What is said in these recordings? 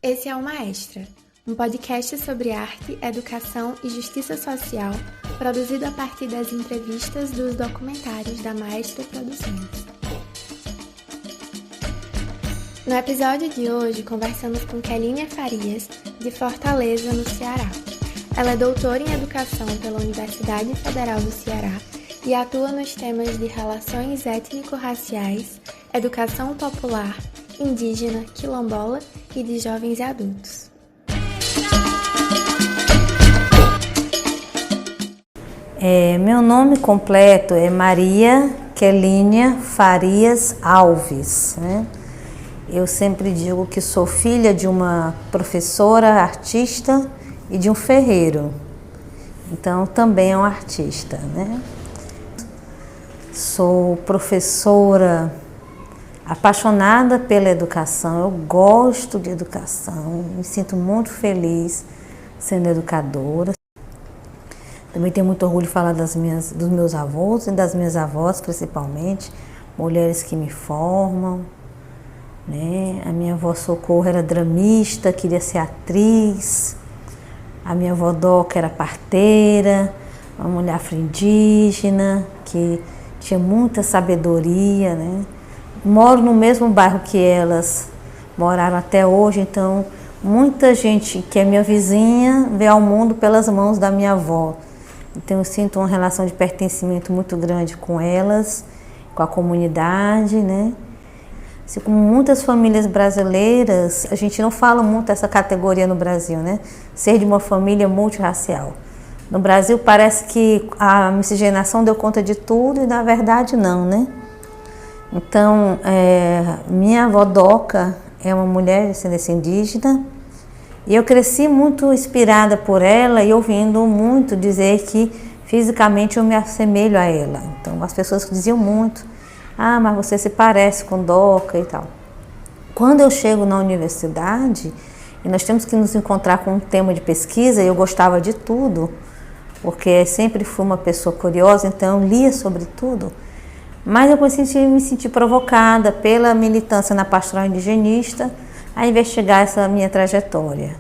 Esse é o Maestra, um podcast sobre arte, educação e justiça social, produzido a partir das entrevistas dos documentários da Maestra Produções. No episódio de hoje, conversamos com Kelinha Farias, de Fortaleza, no Ceará. Ela é doutora em Educação pela Universidade Federal do Ceará e atua nos temas de relações étnico-raciais, educação popular, indígena, quilombola e de jovens e adultos. Meu nome completo é Maria Kelinha Farias Alves, né? Eu sempre digo que sou filha de uma professora artista e de um ferreiro, então também é um artista, né? Sou professora apaixonada pela educação, eu gosto de educação, me sinto muito feliz sendo educadora. Também tenho muito orgulho de falar dos meus avós e das minhas avós, principalmente, mulheres que me formam, né? A minha avó Socorro era dramista, queria ser atriz. A minha avó Doca era parteira, uma mulher afro-indígena que tinha muita sabedoria, né? Moro no mesmo bairro que elas moraram até hoje, então muita gente que é minha vizinha vê ao mundo pelas mãos da minha avó. Então eu sinto uma relação de pertencimento muito grande com elas, com a comunidade, né? Assim como muitas famílias brasileiras, a gente não fala muito essa categoria no Brasil, né? Ser de uma família multirracial. No Brasil parece que a miscigenação deu conta de tudo e na verdade não, né? Então, minha avó Doca é uma mulher de ascendência indígena e eu cresci muito inspirada por ela e ouvindo muito dizer que fisicamente eu me assemelho a ela. Então, as pessoas diziam muito, mas você se parece com Doca e tal. Quando eu chego na universidade, e nós temos que nos encontrar com um tema de pesquisa, e eu gostava de tudo, porque sempre fui uma pessoa curiosa, então eu lia sobre tudo. Mas eu comecei a me sentir provocada pela militância na pastoral indigenista a investigar essa minha trajetória.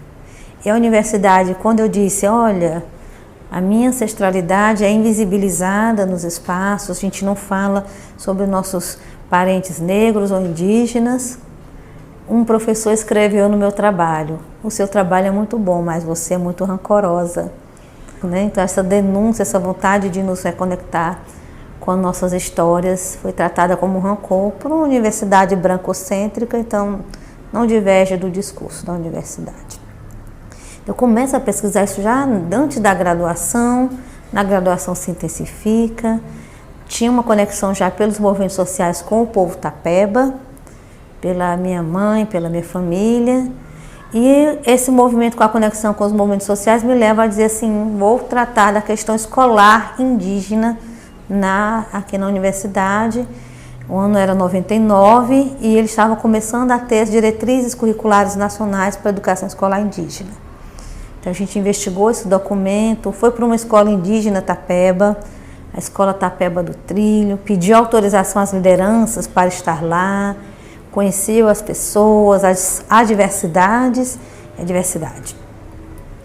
E a universidade, quando eu disse, olha, a minha ancestralidade é invisibilizada nos espaços, a gente não fala sobre nossos parentes negros ou indígenas, um professor escreveu no meu trabalho, o seu trabalho é muito bom, mas você é muito rancorosa. Né? Então essa denúncia, essa vontade de nos reconectar com nossas histórias foi tratada como rancor por uma universidade brancocêntrica, então não diverge do discurso da universidade. Eu começo a pesquisar isso já antes da graduação, na graduação se intensifica, tinha uma conexão já pelos movimentos sociais com o povo tapeba, pela minha mãe, pela minha família, e esse movimento com a conexão com os movimentos sociais me leva a dizer assim, vou tratar da questão escolar indígena aqui na universidade. O ano era 99 e eles estavam começando a ter as diretrizes curriculares nacionais para a educação escolar indígena. Então a gente investigou esse documento, foi para uma escola indígena tapeba, a escola Tapeba do Trilho, pediu autorização às lideranças para estar lá, conheceu as pessoas, as adversidades e a diversidade.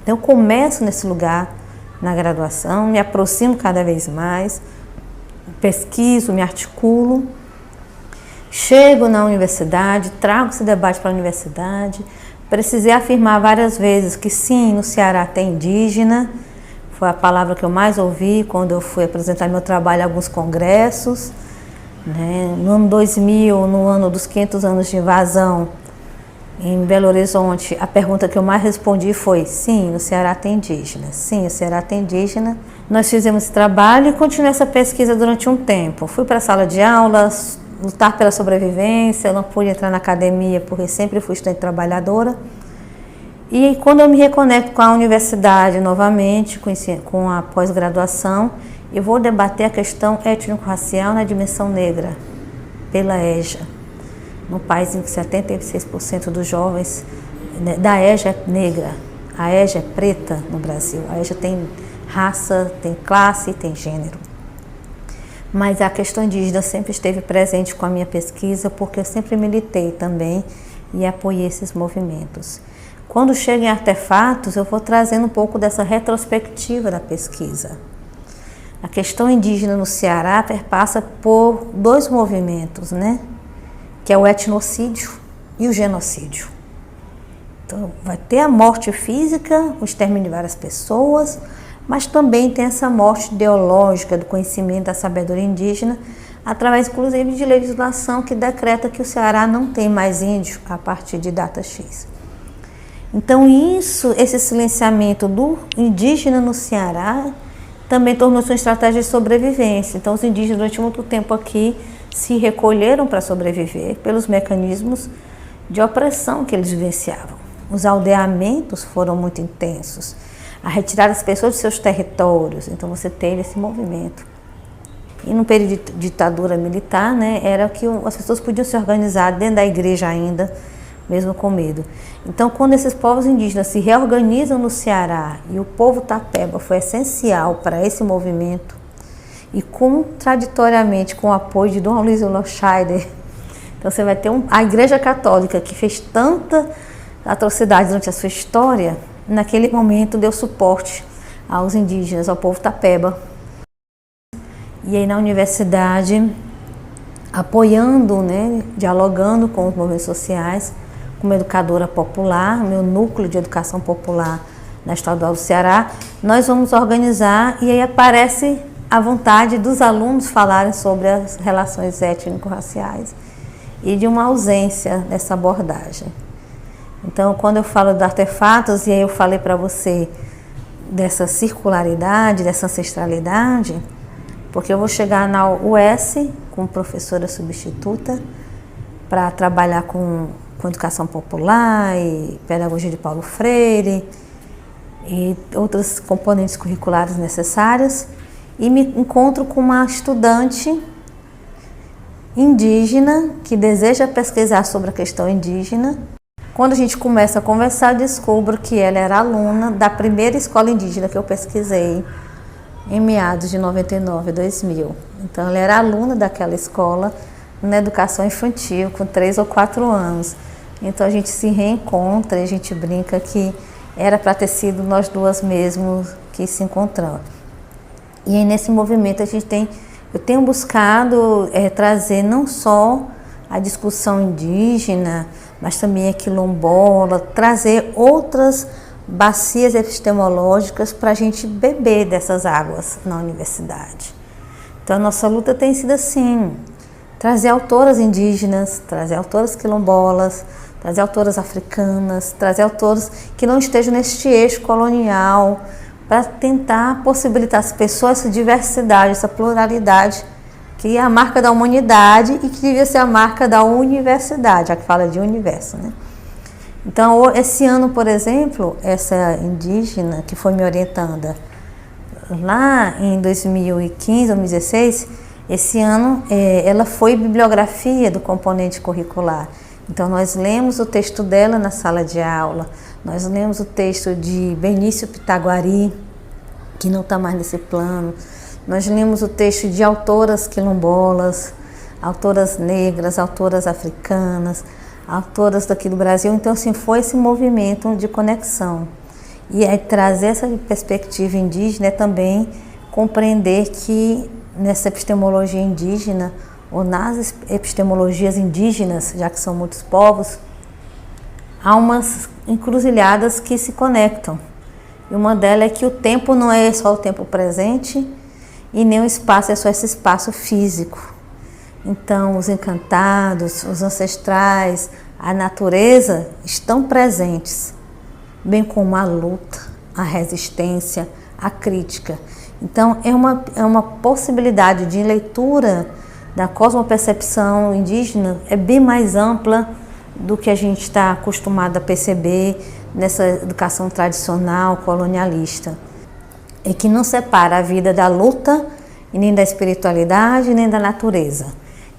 Então eu começo nesse lugar na graduação, me aproximo cada vez mais, pesquiso, me articulo, chego na universidade, trago esse debate para a universidade, precisei afirmar várias vezes que sim, no Ceará tem indígena, foi a palavra que eu mais ouvi quando eu fui apresentar meu trabalho em alguns congressos, né? No ano 2000, no ano dos 500 anos de invasão, em Belo Horizonte, a pergunta que eu mais respondi foi, sim, no Ceará tem indígena, sim, o Ceará tem indígena. Nós fizemos esse trabalho e continuei essa pesquisa durante um tempo. Fui para a sala de aulas, lutar pela sobrevivência, eu não pude entrar na academia porque sempre fui estudante trabalhadora. E quando eu me reconecto com a universidade novamente, com a pós-graduação, eu vou debater a questão étnico-racial na dimensão negra, pela EJA. No país em que 76% dos jovens da EJA é negra, a EJA é preta no Brasil, a EJA tem raça, tem classe e tem gênero. Mas a questão indígena sempre esteve presente com a minha pesquisa, porque eu sempre militei também e apoiei esses movimentos. Quando chega em artefatos, eu vou trazendo um pouco dessa retrospectiva da pesquisa. A questão indígena no Ceará perpassa por dois movimentos, né? Que é o etnocídio e o genocídio. Então, vai ter a morte física, o extermínio de várias pessoas, mas também tem essa morte ideológica do conhecimento da sabedoria indígena, através, inclusive, de legislação que decreta que o Ceará não tem mais índio a partir de data X. Então, esse silenciamento do indígena no Ceará também tornou-se uma estratégia de sobrevivência. Então, os indígenas, durante muito tempo aqui, se recolheram para sobreviver pelos mecanismos de opressão que eles vivenciavam. Os aldeamentos foram muito intensos, a retirada das pessoas de seus territórios. Então, você teve esse movimento. E no período de ditadura militar, né, era que as pessoas podiam se organizar dentro da igreja ainda, mesmo com medo. Então, quando esses povos indígenas se reorganizam no Ceará, e o povo tapeba foi essencial para esse movimento, e contraditoriamente com o apoio de Dom Luiz Scheider, então você vai ter a Igreja Católica, que fez tanta atrocidade durante a sua história, naquele momento deu suporte aos indígenas, ao povo tapeba. E aí na universidade, apoiando, né, dialogando com os movimentos sociais, como educadora popular, meu núcleo de educação popular na Estadual do Ceará, nós vamos organizar, e aí aparece a vontade dos alunos falarem sobre as relações étnico-raciais e de uma ausência dessa abordagem. Então, quando eu falo de artefatos, e aí eu falei para você dessa circularidade, dessa ancestralidade, porque eu vou chegar na UES como professora substituta para trabalhar com educação popular e pedagogia de Paulo Freire e outros componentes curriculares necessários, e me encontro com uma estudante indígena que deseja pesquisar sobre a questão indígena. Quando a gente começa a conversar, eu descubro que ela era aluna da primeira escola indígena que eu pesquisei em meados de 99, 2000. Então, ela era aluna daquela escola na educação infantil, com 3 ou 4 anos. Então, a gente se reencontra e a gente brinca que era para ter sido nós duas mesmos que se encontramos. E aí, nesse movimento, eu tenho buscado trazer não só a discussão indígena, mas também a quilombola, trazer outras bacias epistemológicas para a gente beber dessas águas na universidade. Então, a nossa luta tem sido assim, trazer autoras indígenas, trazer autoras quilombolas, trazer autoras africanas, trazer autores que não estejam neste eixo colonial, para tentar possibilitar às pessoas essa diversidade, essa pluralidade, que é a marca da humanidade e que devia ser a marca da universidade, já que fala de universo, né? Então, esse ano, por exemplo, essa indígena que foi me orientando lá em 2015, 2016, esse ano ela foi bibliografia do componente curricular. Então, nós lemos o texto dela na sala de aula, nós lemos o texto de Benício Pitaguari, que não está mais nesse plano, nós lemos o texto de autoras quilombolas, autoras negras, autoras africanas, autoras daqui do Brasil. Então, assim, foi esse movimento de conexão. E aí, trazer essa perspectiva indígena é também compreender que nessa epistemologia indígena, ou nas epistemologias indígenas, já que são muitos povos, há umas encruzilhadas que se conectam. E uma delas é que o tempo não é só o tempo presente e nem o espaço é só esse espaço físico. Então, os encantados, os ancestrais, a natureza estão presentes, bem como a luta, a resistência, a crítica. Então, é uma possibilidade de leitura da cosmopercepção indígena, é bem mais ampla do que a gente está acostumado a perceber nessa educação tradicional, colonialista, e que não separa a vida da luta, e nem da espiritualidade, nem da natureza.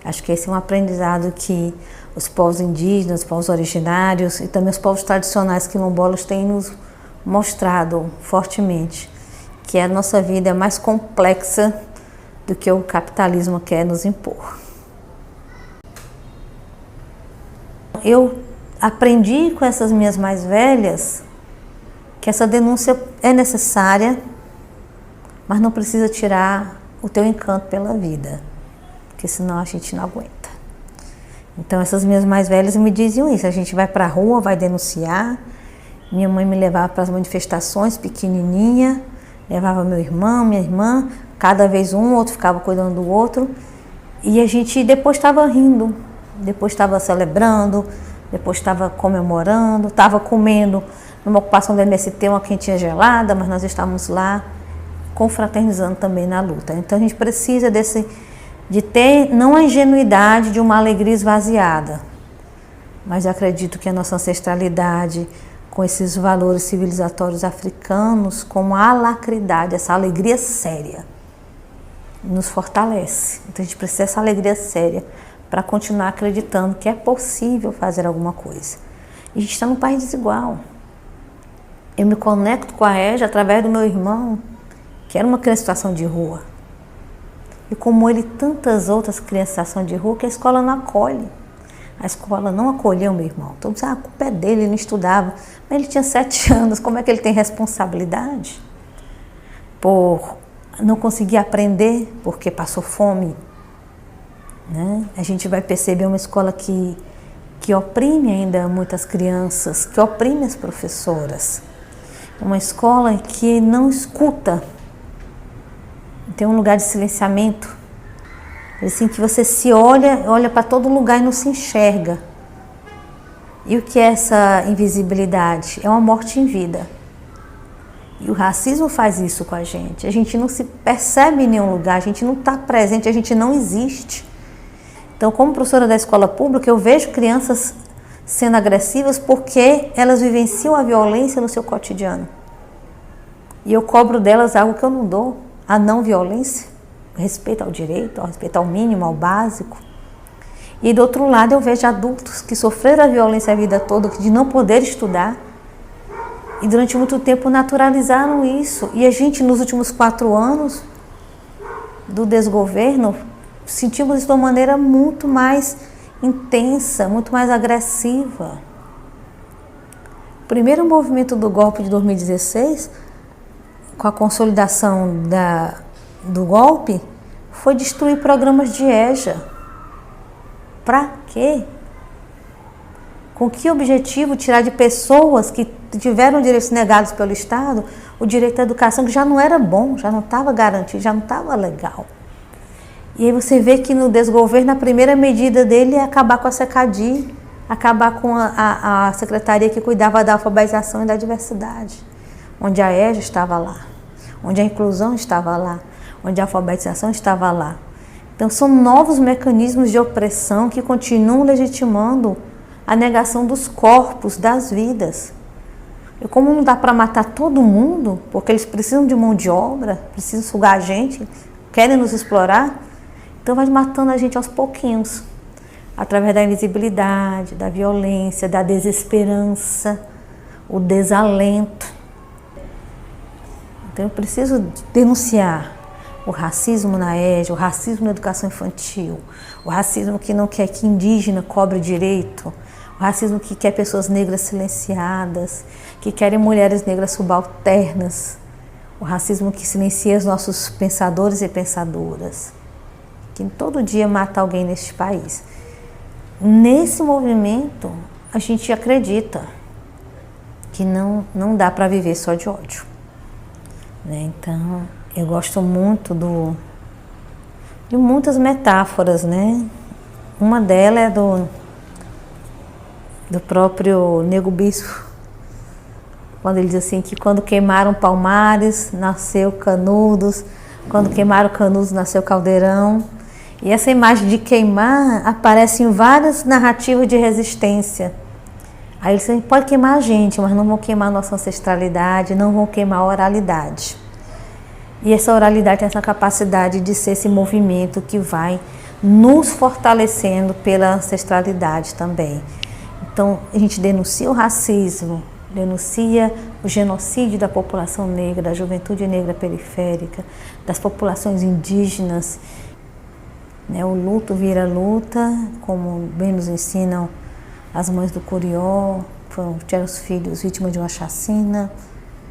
Acho que esse é um aprendizado que os povos indígenas, os povos originários e também os povos tradicionais quilombolas têm nos mostrado fortemente, que a nossa vida é mais complexa do que o capitalismo quer nos impor. Eu aprendi com essas minhas mais velhas que essa denúncia é necessária, mas não precisa tirar o teu encanto pela vida, porque senão a gente não aguenta. Então essas minhas mais velhas me diziam isso: a gente vai para a rua, vai denunciar. Minha mãe me levava para as manifestações pequenininha, levava meu irmão, minha irmã, cada vez um, o outro ficava cuidando do outro, e a gente depois estava rindo, depois estava celebrando, depois estava comemorando, estava comendo numa ocupação da MST uma quentinha gelada, mas nós estávamos lá confraternizando também na luta. Então a gente precisa de ter não a ingenuidade de uma alegria esvaziada, mas eu acredito que a nossa ancestralidade, com esses valores civilizatórios africanos, como a alacridade, essa alegria séria, nos fortalece. Então a gente precisa dessa alegria séria para continuar acreditando que é possível fazer alguma coisa. E a gente está num país desigual. Eu me conecto com a EJA através do meu irmão, que era uma criança em situação de rua. E como ele, tantas outras crianças em situação de rua que a escola não acolhe. A escola não acolheu meu irmão. Todo mundo disse, a culpa é dele, ele não estudava. Mas ele tinha 7 anos, como é que ele tem responsabilidade por não conseguir aprender porque passou fome? Né? A gente vai perceber uma escola que oprime ainda muitas crianças, que oprime as professoras. Uma escola que não escuta, tem um lugar de silenciamento, assim, que você se olha para todo lugar e não se enxerga. E o que é essa invisibilidade? É uma morte em vida. E o racismo faz isso com a gente não se percebe em nenhum lugar, a gente não está presente, a gente não existe. Então, como professora da escola pública, eu vejo crianças sendo agressivas porque elas vivenciam a violência no seu cotidiano. E eu cobro delas algo que eu não dou, a não violência, o respeito ao direito, ao respeito ao mínimo, ao básico. E do outro lado eu vejo adultos que sofreram a violência a vida toda, de não poder estudar, e durante muito tempo naturalizaram isso. E a gente, nos últimos 4 anos do desgoverno, sentimos isso de uma maneira muito mais intensa, muito mais agressiva. O primeiro movimento do golpe de 2016, com a consolidação do golpe, foi destruir programas de EJA. Para quê? Com que objetivo tirar de pessoas que tiveram direitos negados pelo Estado o direito à educação, que já não era bom, já não estava garantido, já não estava legal? E aí você vê que no desgoverno a primeira medida dele é acabar com a SECADI, acabar com a secretaria que cuidava da alfabetização e da diversidade, onde a EJA estava lá, onde a inclusão estava lá, onde a alfabetização estava lá. Então são novos mecanismos de opressão que continuam legitimando a negação dos corpos, das vidas. E como não dá para matar todo mundo, porque eles precisam de mão de obra, precisam sugar a gente, querem nos explorar, então vai matando a gente aos pouquinhos, através da invisibilidade, da violência, da desesperança, o desalento. Então eu preciso denunciar o racismo na EJA, o racismo na educação infantil, o racismo que não quer que indígena cobre direito, o racismo que quer pessoas negras silenciadas, que querem mulheres negras subalternas, o racismo que silencia os nossos pensadores e pensadoras, que todo dia mata alguém neste país. Nesse movimento, a gente acredita que não dá para viver só de ódio. Né? Então, eu gosto muito de muitas metáforas, né? Uma delas é do próprio Nego Bispo, quando ele diz assim, que quando queimaram Palmares, nasceu Canudos, quando queimaram Canudos, nasceu Caldeirão. E essa imagem de queimar aparece em várias narrativas de resistência. Aí eles pode queimar a gente, mas não vão queimar a nossa ancestralidade, não vão queimar a oralidade. E essa oralidade tem essa capacidade de ser esse movimento que vai nos fortalecendo pela ancestralidade também. Então, a gente denuncia o racismo, denuncia o genocídio da população negra, da juventude negra periférica, das populações indígenas. Né? O luto vira luta, como bem nos ensinam as mães do Curió tiveram os filhos vítimas de uma chacina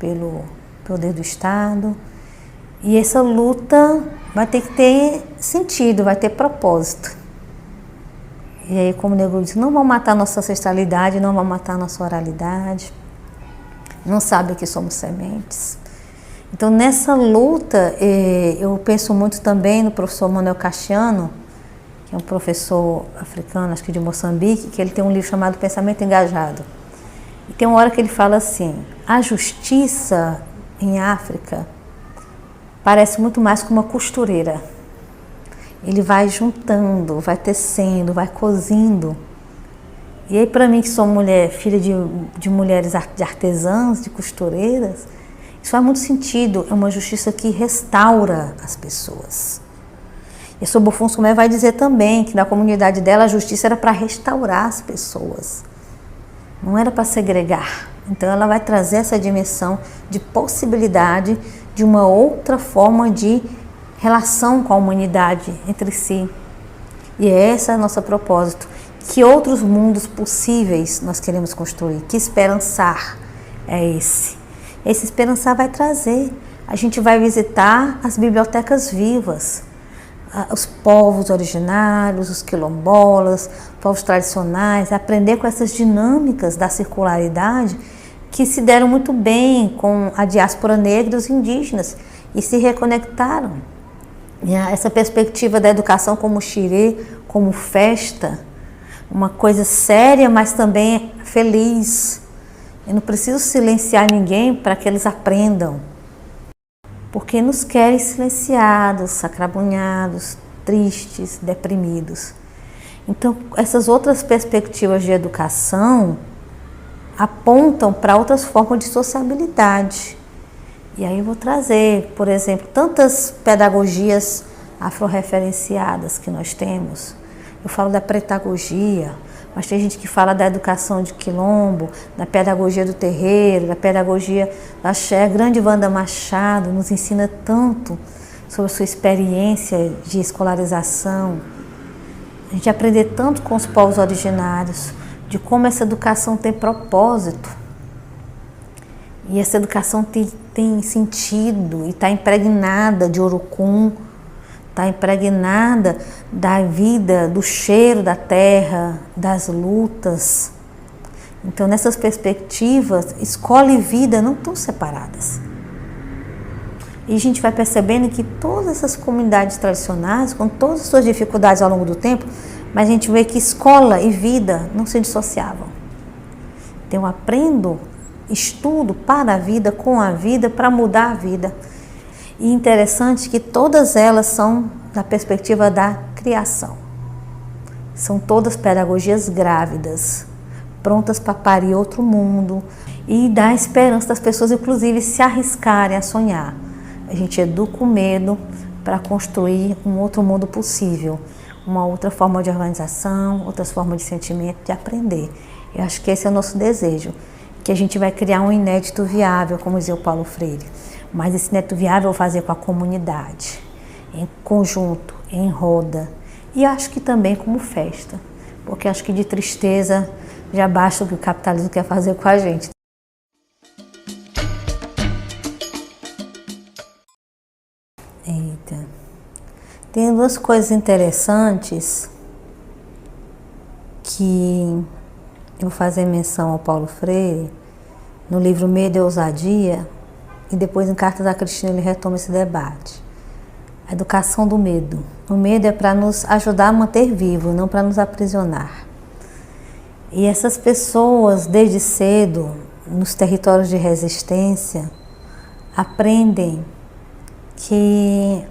pelo poder do Estado. E essa luta vai ter que ter sentido, vai ter propósito. E aí, como o Negro disse, não vão matar nossa ancestralidade, não vão matar nossa oralidade, não sabem que somos sementes. Então, nessa luta, eu penso muito também no professor Manuel Castiano, que é um professor africano, acho que de Moçambique, que ele tem um livro chamado Pensamento Engajado. E tem uma hora que ele fala assim: a justiça em África parece muito mais como uma costureira. Ele vai juntando, vai tecendo, vai cosindo. E aí, para mim, que sou mulher, filha de mulheres de artesãs, de costureiras, isso faz muito sentido. É uma justiça que restaura as pessoas. E a Sobofun Sumé vai dizer também que na comunidade dela a justiça era para restaurar as pessoas, não era para segregar. Então ela vai trazer essa dimensão de possibilidade de uma outra forma de relação com a humanidade entre si. E esse é o nosso propósito. Que outros mundos possíveis nós queremos construir? Que esperançar é esse? Esse esperançar vai trazer. A gente vai visitar as bibliotecas vivas, os povos originários, os quilombolas, povos tradicionais, aprender com essas dinâmicas da circularidade que se deram muito bem com a diáspora negra e os indígenas e se reconectaram. E essa perspectiva da educação como xirê, como festa, uma coisa séria, mas também feliz. Eu não preciso silenciar ninguém para que eles aprendam, porque nos querem silenciados, sacrabunhados, tristes, deprimidos. Então, essas outras perspectivas de educação apontam para outras formas de sociabilidade. E aí eu vou trazer, por exemplo, tantas pedagogias afro-referenciadas que nós temos. Eu falo da pretagogia, mas tem gente que fala da educação de quilombo, da pedagogia do terreiro, da pedagogia da Axé. A grande Wanda Machado nos ensina tanto sobre a sua experiência de escolarização. A gente aprende tanto com os povos originários, de como essa educação tem propósito. E essa educação tem sentido e está impregnada de Orocum, está impregnada da vida, do cheiro da terra, das lutas. Então, nessas perspectivas, escola e vida não estão separadas. E a gente vai percebendo que todas essas comunidades tradicionais, com todas as suas dificuldades ao longo do tempo, mas a gente vê que escola e vida não se dissociavam. Então, eu aprendo, estudo para a vida, com a vida, para mudar a vida. E interessante que todas elas são na perspectiva da criação. São todas pedagogias grávidas, prontas para parir outro mundo e dar esperança das pessoas, inclusive, se arriscarem a sonhar. A gente educa o medo para construir um outro mundo possível, uma outra forma de organização, outras formas de sentimento, de aprender. Eu acho que esse é o nosso desejo, que a gente vai criar um inédito viável, como dizia o Paulo Freire. Mas esse inédito viável eu vou fazer com a comunidade, em conjunto, em roda. E acho que também como festa, porque acho que de tristeza já basta o que o capitalismo quer fazer com a gente. Eita. Tem duas coisas interessantes que eu vou fazer menção ao Paulo Freire, no livro Medo e Ousadia, e depois em Cartas da Cristina ele retoma esse debate. A educação do medo. O medo é para nos ajudar a manter vivo, não para nos aprisionar. E essas pessoas, desde cedo, nos territórios de resistência, aprendem que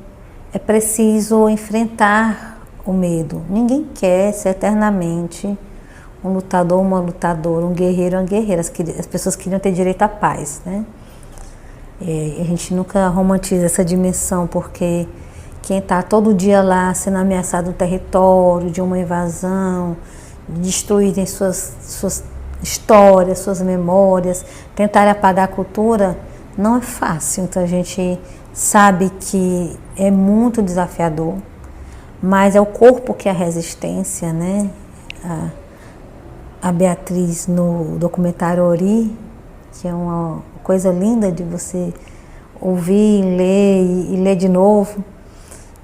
é preciso enfrentar o medo. Ninguém quer ser eternamente um lutador, uma lutadora, um guerreiro, uma guerreira. As pessoas queriam ter direito à paz, né? E a gente nunca romantiza essa dimensão, porque quem está todo dia lá sendo ameaçado no território, de uma invasão, de destruírem suas histórias, suas memórias, tentarem apagar a cultura, não é fácil. Então a gente sabe que é muito desafiador, mas é o corpo que é a resistência, né? a Beatriz no documentário Ori, que é uma coisa linda de você ouvir, ler e ler de novo.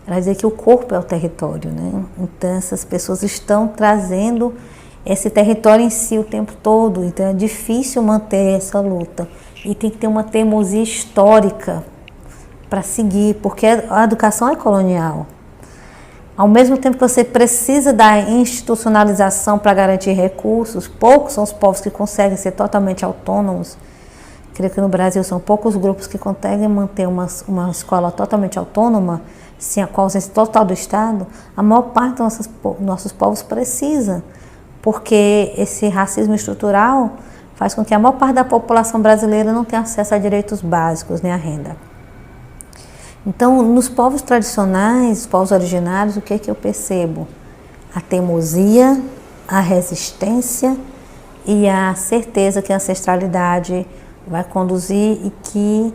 Ela diz que o corpo é o território, né? Então essas pessoas estão trazendo esse território em si o tempo todo, então é difícil manter essa luta. E tem que ter uma teimosia histórica para seguir, porque a educação é colonial. Ao mesmo tempo que você precisa da institucionalização para garantir recursos, poucos são os povos que conseguem ser totalmente autônomos. Creio que no Brasil são poucos grupos que conseguem manter uma escola totalmente autônoma, sem a ausência total do Estado. A maior parte dos nossos povos precisa, porque esse racismo estrutural faz com que a maior parte da população brasileira não tenha acesso a direitos básicos, nem a renda. Então, nos povos tradicionais, os povos originários, o que é que eu percebo? A teimosia, a resistência e a certeza que a ancestralidade vai conduzir e que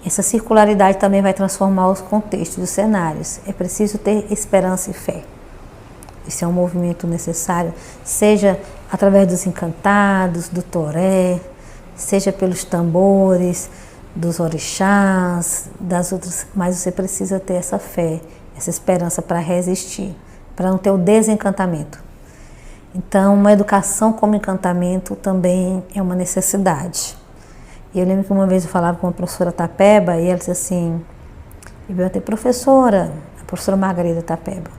essa circularidade também vai transformar os contextos, os cenários. É preciso ter esperança e fé. Esse é um movimento necessário, seja através dos encantados, do toré, seja pelos tambores, dos orixás, das outras, mas você precisa ter essa fé, essa esperança para resistir, para não ter o desencantamento. Então, uma educação como encantamento também é uma necessidade. E eu lembro que uma vez eu falava com uma professora Tapeba e ela disse assim, eu perguntei, professora, a professora Margarida Tapeba,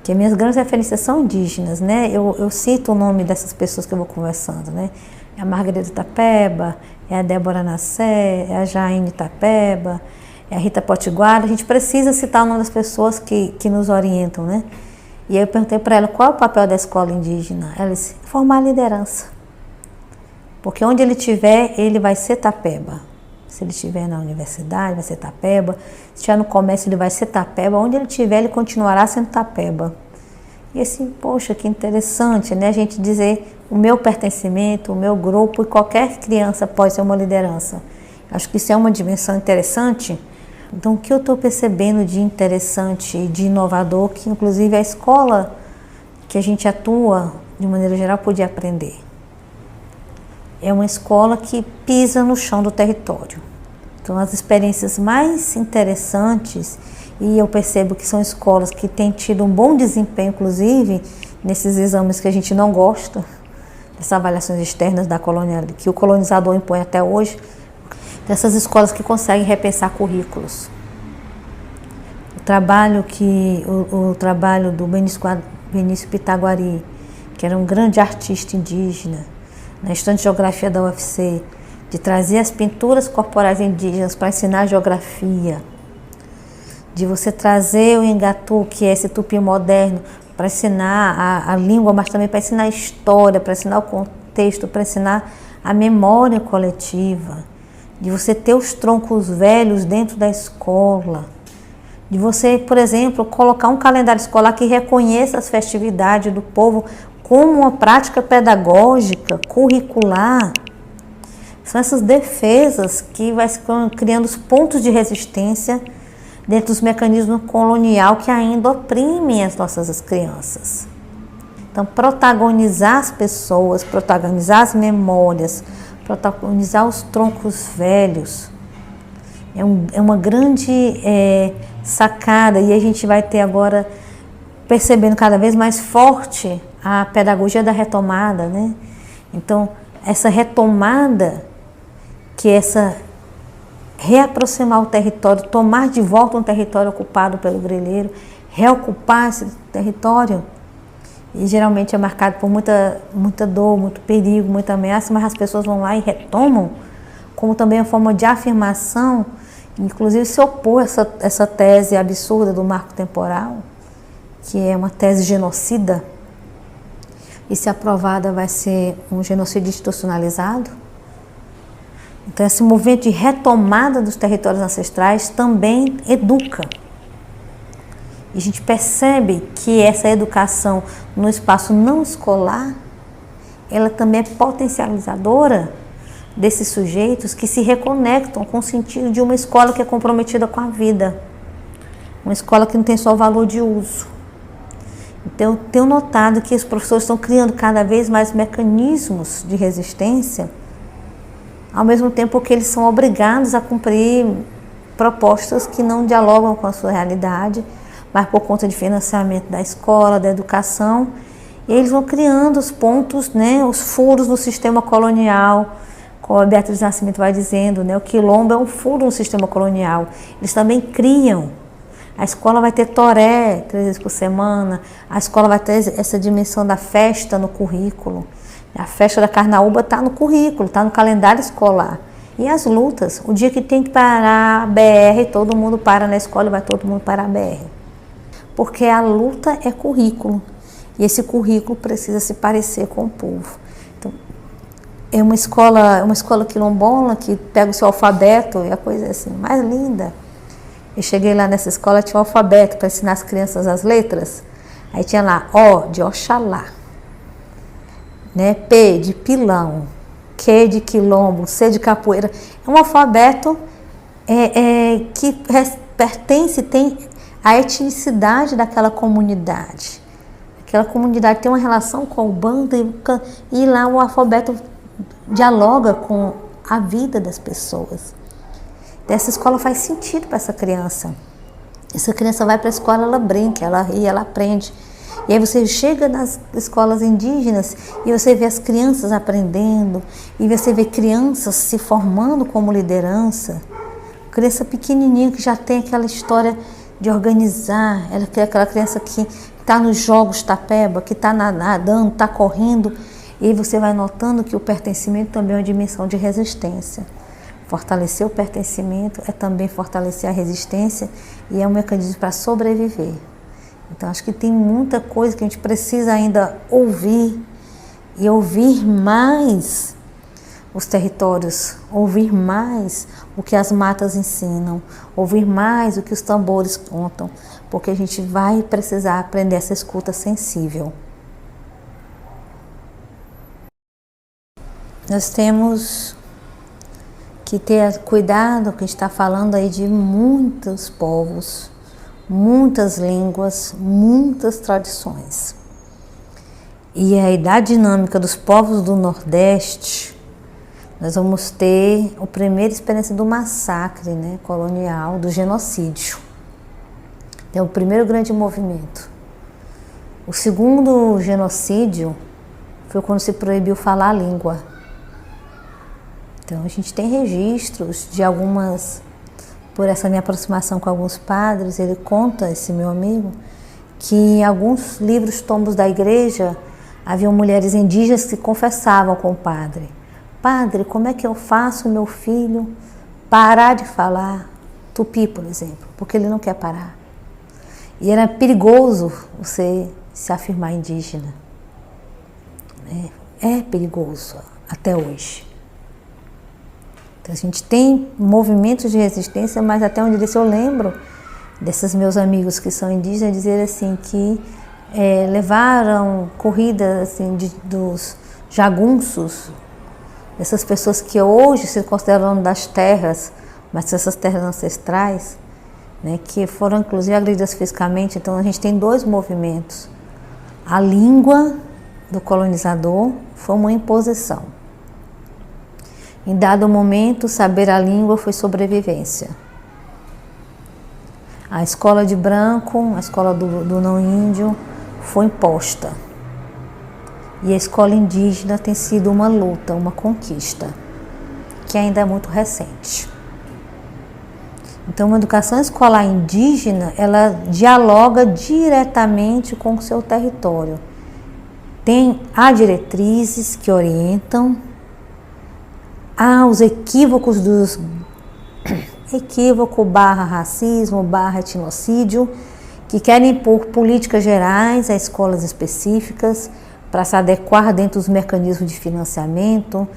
que minhas grandes referências são indígenas, né? Eu cito o nome dessas pessoas que eu vou conversando, né? É a Margarida Tapeba, é a Débora Nassé, é a Jaine Tapeba, é a Rita Potiguara. A gente precisa citar o nome das pessoas que nos orientam, né? E aí eu perguntei para ela qual é o papel da escola indígena. Ela disse, formar liderança. Porque onde ele estiver, ele vai ser Tapeba. Se ele estiver na universidade, vai ser Tapeba. Se estiver no comércio, ele vai ser Tapeba. Onde ele estiver, ele continuará sendo Tapeba. E assim, poxa, que interessante, né? A gente dizer o meu pertencimento, o meu grupo, e qualquer criança pode ser uma liderança. Acho que isso é uma dimensão interessante. Então, o que eu estou percebendo de interessante e de inovador, que inclusive a escola que a gente atua, de maneira geral, podia aprender. É uma escola que pisa no chão do território. Então, as experiências mais interessantes, e eu percebo que são escolas que têm tido um bom desempenho, inclusive, nesses exames que a gente não gosta, essas avaliações externas da colônia, que o colonizador impõe até hoje, dessas escolas que conseguem repensar currículos. O trabalho do Benício Pitaguari, que era um grande artista indígena, na estudante de geografia da UFC, de trazer as pinturas corporais indígenas para ensinar geografia, de você trazer o Engatu, que é esse tupi moderno, para ensinar a língua, mas também para ensinar a história, para ensinar o contexto, para ensinar a memória coletiva, de você ter os troncos velhos dentro da escola, de você, por exemplo, colocar um calendário escolar que reconheça as festividades do povo como uma prática pedagógica, curricular. São essas defesas que vai criando os pontos de resistência dentro dos mecanismos colonial que ainda oprimem as nossas crianças. Então, protagonizar as pessoas, protagonizar as memórias, protagonizar os troncos velhos, é uma grande sacada, e a gente vai ter agora, percebendo cada vez mais forte a pedagogia da retomada, né? Então, essa retomada, que é essa reaproximar o território, tomar de volta um território ocupado pelo grileiro, reocupar esse território, e geralmente é marcado por muita dor, muito perigo, muita ameaça, mas as pessoas vão lá e retomam, como também uma forma de afirmação, inclusive se opor a essa tese absurda do marco temporal, que é uma tese genocida, e se aprovada vai ser um genocídio institucionalizado. Então, esse movimento de retomada dos territórios ancestrais também educa. E a gente percebe que essa educação no espaço não escolar, ela também é potencializadora desses sujeitos que se reconectam com o sentido de uma escola que é comprometida com a vida. Uma escola que não tem só o valor de uso. Então, eu tenho notado que os professores estão criando cada vez mais mecanismos de resistência, ao mesmo tempo que eles são obrigados a cumprir propostas que não dialogam com a sua realidade, mas por conta de financiamento da escola, da educação, eles vão criando os pontos, né, os furos no sistema colonial, como a Beatriz Nascimento vai dizendo, né, o quilombo é um furo no sistema colonial. Eles também criam. A escola vai ter toré 3 vezes por semana, a escola vai ter essa dimensão da festa no currículo. A festa da Carnaúba está no currículo, está no calendário escolar. E as lutas, o dia que tem que parar a BR, todo mundo para na escola e vai todo mundo parar a BR. Porque a luta é currículo, e esse currículo precisa se parecer com o povo. Então, é uma escola quilombola que pega o seu alfabeto, e a coisa assim, mais linda. Eu cheguei lá nessa escola, tinha um alfabeto para ensinar as crianças as letras. Aí tinha lá O de Oxalá, né? P de pilão, Q de quilombo, C de capoeira. É um alfabeto que pertence, tem a etnicidade daquela comunidade. Aquela comunidade tem uma relação com o bando e lá o alfabeto dialoga com a vida das pessoas. Essa escola faz sentido para essa criança. Essa criança vai para a escola, ela brinca, ela ri, ela aprende. E aí você chega nas escolas indígenas e você vê as crianças aprendendo, e você vê crianças se formando como liderança. Criança pequenininha que já tem aquela história de organizar, ela é aquela criança que está nos jogos tapeba, que está nadando, está correndo. E aí você vai notando que o pertencimento também é uma dimensão de resistência. Fortalecer o pertencimento é também fortalecer a resistência e é um mecanismo para sobreviver. Então, acho que tem muita coisa que a gente precisa ainda ouvir e ouvir mais os territórios, ouvir mais o que as matas ensinam, ouvir mais o que os tambores contam, porque a gente vai precisar aprender essa escuta sensível. Nós temos que ter cuidado, que a gente está falando aí de muitos povos, muitas línguas, muitas tradições. E aí, da dinâmica dos povos do Nordeste, nós vamos ter a primeira experiência do massacre, né, colonial, do genocídio. É o primeiro grande movimento. O segundo genocídio foi quando se proibiu falar a língua. Então, a gente tem registros de algumas, por essa minha aproximação com alguns padres, ele conta, esse meu amigo, que em alguns livros tombos da igreja, haviam mulheres indígenas que confessavam com o padre: Padre, como é que eu faço o meu filho parar de falar tupi, por exemplo, porque ele não quer parar. E era perigoso você se afirmar indígena. É perigoso até hoje. Então, a gente tem movimentos de resistência, mas até onde eu lembro desses meus amigos que são indígenas dizer assim que levaram corridas assim, dos jagunços, essas pessoas que hoje se consideram das terras, mas essas terras ancestrais, né, que foram inclusive agredidas fisicamente. Então a gente tem dois movimentos. A língua do colonizador foi uma imposição. Em dado momento, saber a língua foi sobrevivência. A escola de branco, a escola do não índio, foi imposta. E a escola indígena tem sido uma luta, uma conquista, que ainda é muito recente. Então, uma educação escolar indígena, ela dialoga diretamente com o seu território. Há diretrizes que orientam, há os equívocos /racismo, /etnocídio, que querem impor políticas gerais a escolas específicas para se adequar dentro dos mecanismos de financiamento,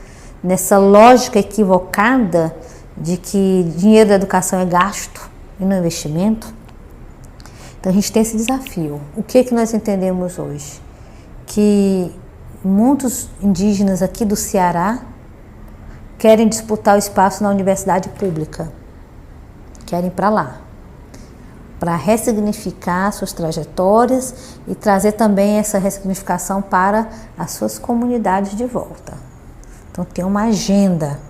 nessa lógica equivocada de que dinheiro da educação é gasto e não investimento. Então a gente tem esse desafio. O que nós entendemos hoje? Que muitos indígenas aqui do Ceará querem disputar o espaço na universidade pública, querem ir para lá, para ressignificar suas trajetórias e trazer também essa ressignificação para as suas comunidades de volta. Então tem uma agenda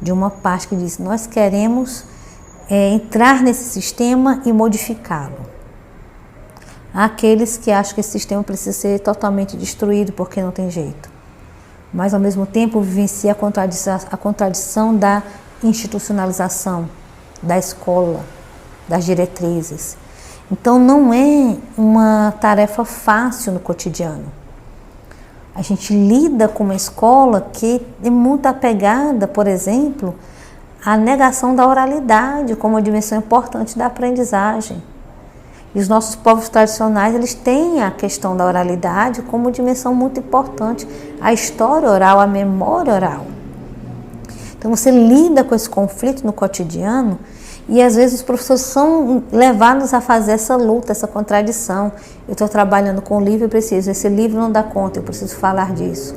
de uma parte que diz: nós queremos entrar nesse sistema e modificá-lo. Há aqueles que acham que esse sistema precisa ser totalmente destruído porque não tem jeito, mas ao mesmo tempo vivencia a contradição da institucionalização da escola, das diretrizes. Então não é uma tarefa fácil no cotidiano. A gente lida com uma escola que é muito apegada, por exemplo, à negação da oralidade como uma dimensão importante da aprendizagem. E os nossos povos tradicionais, eles têm a questão da oralidade como dimensão muito importante, a história oral, a memória oral. Então você lida com esse conflito no cotidiano e às vezes os professores são levados a fazer essa luta, essa contradição. Eu estou trabalhando com um livro e preciso, esse livro não dá conta, eu preciso falar disso.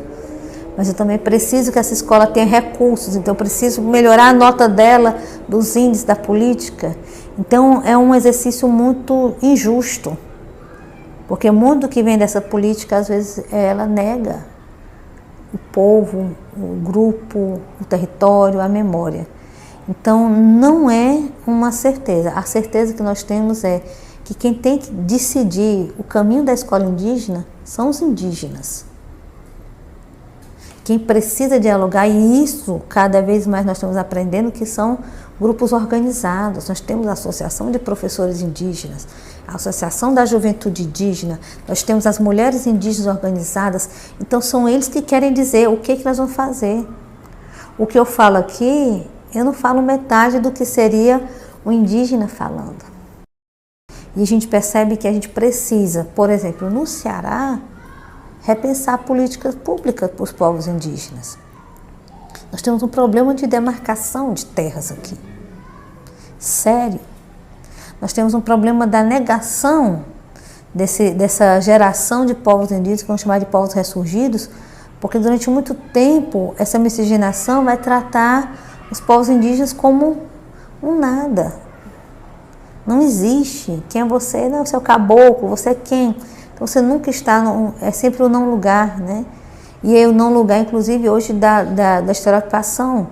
Mas eu também preciso que essa escola tenha recursos, então eu preciso melhorar a nota dela dos índices da política. Então é um exercício muito injusto, porque muito que vem dessa política, às vezes, ela nega o povo, o grupo, o território, a memória. Então não é uma certeza. A certeza que nós temos é que quem tem que decidir o caminho da escola indígena são os indígenas. Quem precisa dialogar, e isso cada vez mais nós estamos aprendendo, que são grupos organizados. Nós temos a Associação de Professores Indígenas, a Associação da Juventude Indígena, nós temos as mulheres indígenas organizadas. Então são eles que querem dizer o que nós vamos fazer. O que eu falo aqui, eu não falo metade do que seria o indígena falando. E a gente percebe que a gente precisa, por exemplo, no Ceará, repensar políticas públicas para os povos indígenas. Nós temos um problema de demarcação de terras aqui. Sério. Nós temos um problema da negação dessa geração de povos indígenas, que vamos chamar de povos ressurgidos, porque durante muito tempo essa miscigenação vai tratar os povos indígenas como um nada. Não existe. Quem é você? Não, você é o caboclo, você é quem? Então você nunca está, é sempre o não lugar, né? E é o não lugar, inclusive, hoje da estereotipação.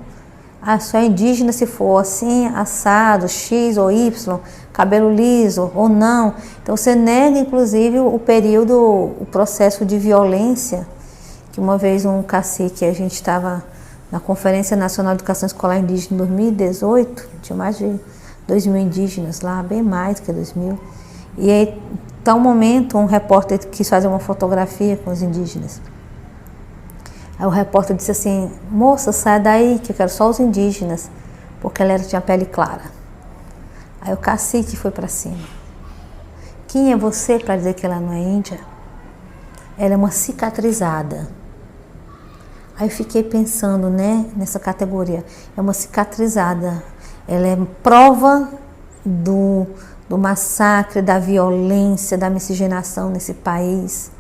Ah, só é indígena se for assim, assado, X ou Y, cabelo liso ou não. Então você nega, inclusive, o período, o processo de violência, que uma vez um cacique, a gente estava na Conferência Nacional de Educação Escolar Indígena em 2018, tinha mais de 2.000 indígenas lá, bem mais que 2.000. E aí, tal momento, um repórter quis fazer uma fotografia com os indígenas. Aí o repórter disse assim: moça, sai daí que eu quero só os indígenas, porque ela tinha pele clara. Aí o cacique foi para cima. Quem é você para dizer que ela não é índia? Ela é uma cicatrizada. Aí eu fiquei pensando, né, nessa categoria. É uma cicatrizada. Ela é prova do massacre, da violência, da miscigenação nesse país.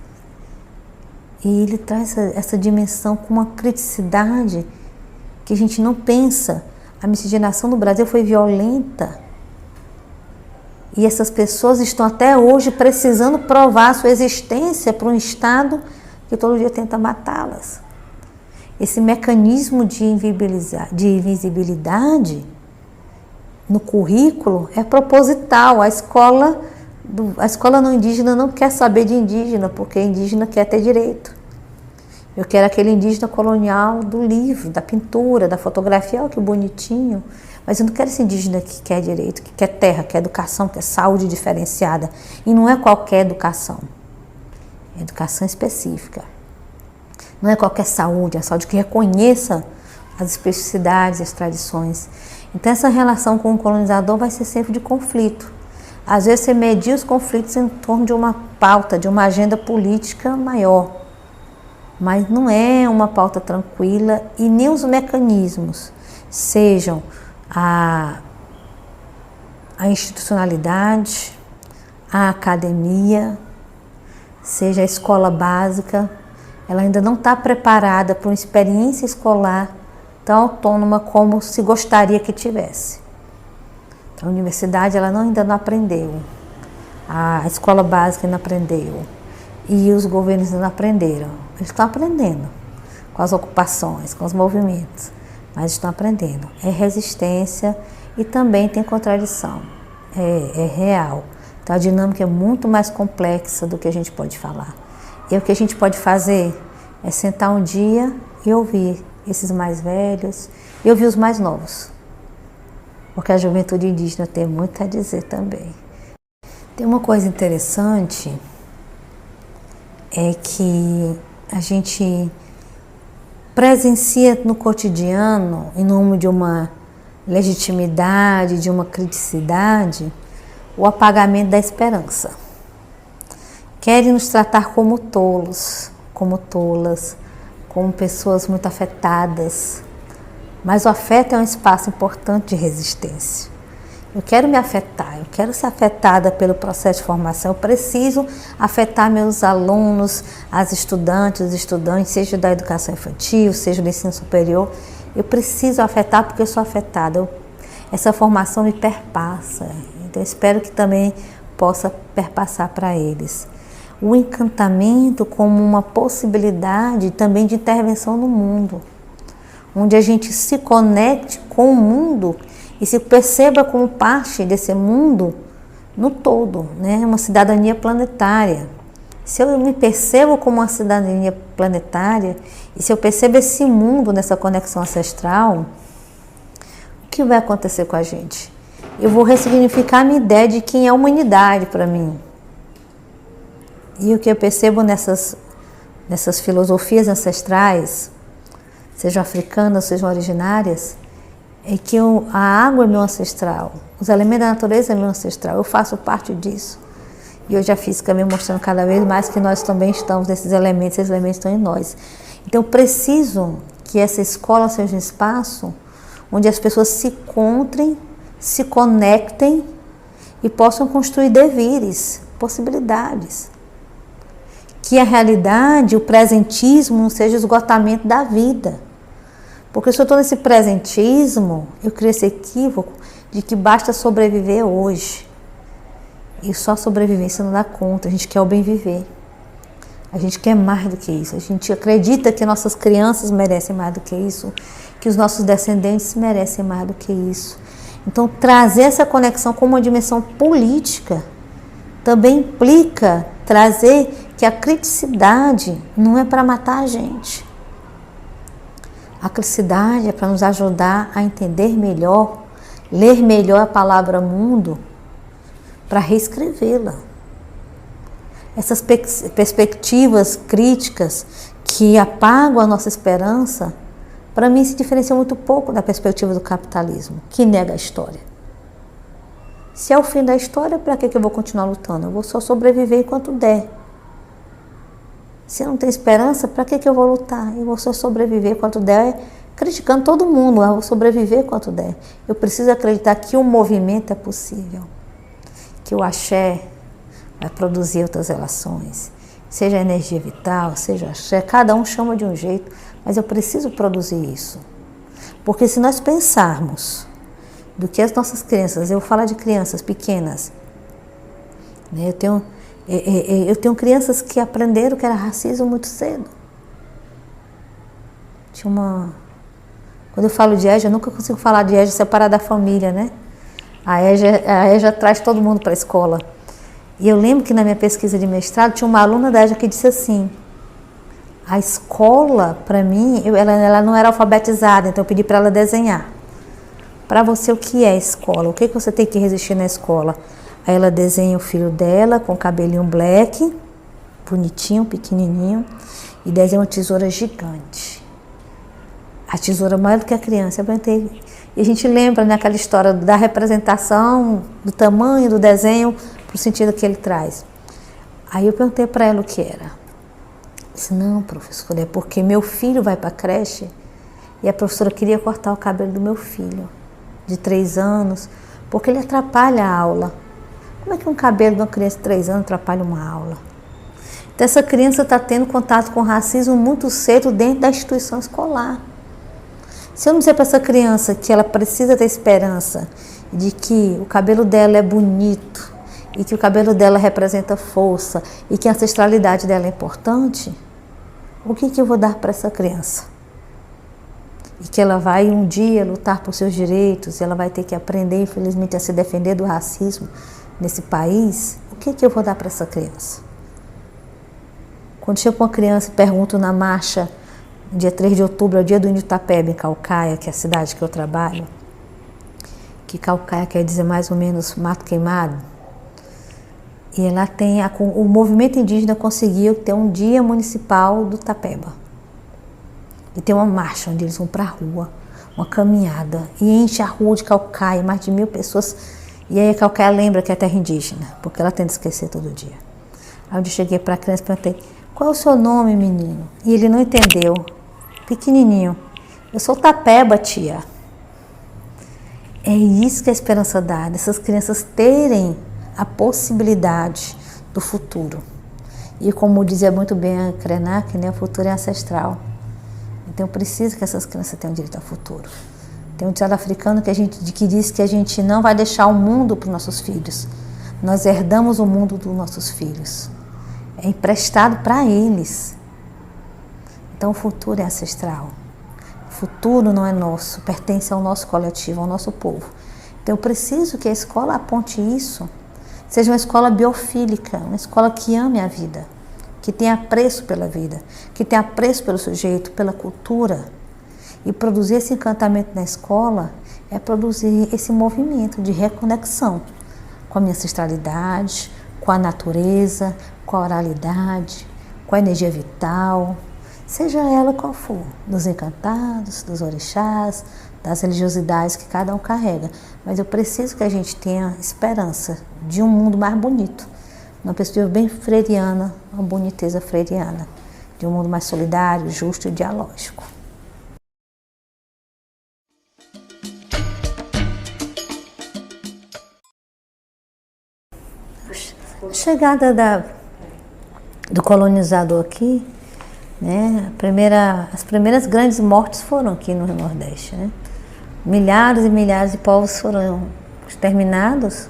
E ele traz essa dimensão com uma criticidade que a gente não pensa. A miscigenação no Brasil foi violenta. E essas pessoas estão até hoje precisando provar a sua existência para um Estado que todo dia tenta matá-las. Esse mecanismo de invisibilidade no currículo é proposital. A escola não indígena não quer saber de indígena, porque indígena quer ter direito. Eu quero aquele indígena colonial do livro, da pintura, da fotografia, olha que bonitinho. Mas eu não quero esse indígena que quer direito, que quer terra, quer educação, quer saúde diferenciada. E não é qualquer educação, é educação específica. Não é qualquer saúde, é a saúde que reconheça as especificidades, as tradições. Então essa relação com o colonizador vai ser sempre de conflito. Às vezes você medir os conflitos em torno de uma pauta, de uma agenda política maior. Mas não é uma pauta tranquila e nem os mecanismos, sejam a institucionalidade, a academia, seja a escola básica, ela ainda não está preparada para uma experiência escolar tão autônoma como se gostaria que tivesse. Então, a universidade ela ainda não aprendeu a escola básica não aprendeu e os governos não aprenderam. Eles estão aprendendo com as ocupações, com os movimentos, mas estão aprendendo. É resistência e também tem contradição, é real. Então a dinâmica é muito mais complexa do que a gente pode falar. E o que a gente pode fazer é sentar um dia e ouvir esses mais velhos e ouvir os mais novos. Porque a juventude indígena tem muito a dizer também. Tem uma coisa interessante, é que a gente presencia no cotidiano, em nome de uma legitimidade, de uma criticidade, o apagamento da esperança. Querem nos tratar como tolos, como tolas, como pessoas muito afetadas. Mas o afeto é um espaço importante de resistência. Eu quero me afetar, eu quero ser afetada pelo processo de formação, eu preciso afetar meus alunos, as estudantes, os estudantes, seja da educação infantil, seja do ensino superior. Eu preciso afetar porque eu sou afetada. Essa formação me perpassa, então eu espero que também possa perpassar para eles. O encantamento como uma possibilidade também de intervenção no mundo, onde a gente se conecte com o mundo e se perceba como parte desse mundo no todo, né? Uma cidadania planetária. Se eu me percebo como uma cidadania planetária e se eu percebo esse mundo nessa conexão ancestral, o que vai acontecer com a gente? Eu vou ressignificar a minha ideia de quem é a humanidade para mim. E o que eu percebo nessas filosofias ancestrais, sejam africanas, sejam originárias, é que a água é meu ancestral, os elementos da natureza é meu ancestral, eu faço parte disso. E hoje a física me mostrando cada vez mais que nós também estamos nesses elementos, esses elementos estão em nós. Então eu preciso que essa escola seja um espaço onde as pessoas se encontrem, se conectem e possam construir devires, possibilidades. Que a realidade, o presentismo não seja o esgotamento da vida. Porque se eu estou nesse presentismo, eu crio esse equívoco de que basta sobreviver hoje. E só sobrevivência não dá conta, a gente quer o bem viver. A gente quer mais do que isso, a gente acredita que nossas crianças merecem mais do que isso, que os nossos descendentes merecem mais do que isso. Então trazer essa conexão com uma dimensão política também implica trazer que a criticidade não é para matar a gente. A criticidade é para nos ajudar a entender melhor, ler melhor a palavra mundo, para reescrevê-la. Essas perspectivas críticas que apagam a nossa esperança, para mim se diferenciam muito pouco da perspectiva do capitalismo, que nega a história. Se é o fim da história, para que eu vou continuar lutando? Eu vou só sobreviver enquanto der. Se eu não tenho esperança, para que eu vou lutar? Eu vou só sobreviver enquanto der, criticando todo mundo, eu vou sobreviver enquanto der. Eu preciso acreditar que o movimento é possível, que o axé vai produzir outras relações, seja a energia vital, seja axé, cada um chama de um jeito, mas eu preciso produzir isso. Porque se nós pensarmos do que as nossas crianças, eu vou falar de crianças pequenas, né? Eu tenho crianças que aprenderam que era racismo muito cedo. Quando eu falo de EJA, eu nunca consigo falar de EJA separada da família, né? A EJA traz todo mundo para a escola. E eu lembro que na minha pesquisa de mestrado tinha uma aluna da EJA que disse assim: a escola, para mim, ela não era alfabetizada, então eu pedi para ela desenhar. Para você, o que é escola? O que você tem que resistir na escola? Aí ela desenha o filho dela com cabelinho black, bonitinho, pequenininho, e desenha uma tesoura gigante. A tesoura maior do que a criança. E a gente lembra naquela história da representação, do tamanho do desenho, para o sentido que ele traz. Aí eu perguntei para ela o que era. Disse: não, professora, é porque meu filho vai para a creche e a professora queria cortar o cabelo do meu filho, de 3 anos, porque ele atrapalha a aula. Como é que um cabelo de uma criança de 3 anos atrapalha uma aula? Então essa criança está tendo contato com racismo muito cedo dentro da instituição escolar. Se eu não dizer para essa criança que ela precisa ter esperança de que o cabelo dela é bonito, e que o cabelo dela representa força e que a ancestralidade dela é importante, o que eu vou dar para essa criança? E que ela vai um dia lutar por seus direitos, ela vai ter que aprender, infelizmente, a se defender do racismo nesse país, o que eu vou dar para essa criança? Quando chego com uma criança e pergunto na marcha, dia 3 de outubro, é o dia do Índio Tapeba, em Caucaia, que é a cidade que eu trabalho, que Caucaia quer dizer mais ou menos mato queimado, e ela tem, o movimento indígena conseguiu ter um dia municipal do Tapeba. E tem uma marcha onde eles vão para a rua, uma caminhada, e enche a rua de Caucaia, mais de 1000 pessoas. E aí a Caucaia lembra que é terra indígena, porque ela tenta esquecer todo dia. Aí onde eu cheguei para a criança e perguntei, qual é o seu nome, menino? E ele não entendeu, pequenininho. Eu sou Tapeba, tia. É isso que a esperança dá, dessas crianças terem a possibilidade do futuro. E como dizia muito bem a Krenak, né, o futuro é ancestral. Então precisa que essas crianças tenham direito ao futuro. Tem um ditado africano que diz que a gente não vai deixar o mundo para os nossos filhos. Nós herdamos o mundo dos nossos filhos. É emprestado para eles. Então o futuro é ancestral. O futuro não é nosso, pertence ao nosso coletivo, ao nosso povo. Então eu preciso que a escola aponte isso. Seja uma escola biofílica, uma escola que ame a vida, que tenha apreço pela vida, que tenha apreço pelo sujeito, pela cultura. E produzir esse encantamento na escola é produzir esse movimento de reconexão com a minha ancestralidade, com a natureza, com a oralidade, com a energia vital, seja ela qual for, dos encantados, dos orixás, das religiosidades que cada um carrega. Mas eu preciso que a gente tenha esperança de um mundo mais bonito, uma perspectiva bem freiriana, uma boniteza freiriana, de um mundo mais solidário, justo e dialógico. A chegada do colonizador aqui, né, as primeiras grandes mortes foram aqui no Nordeste, né? Milhares e milhares de povos foram exterminados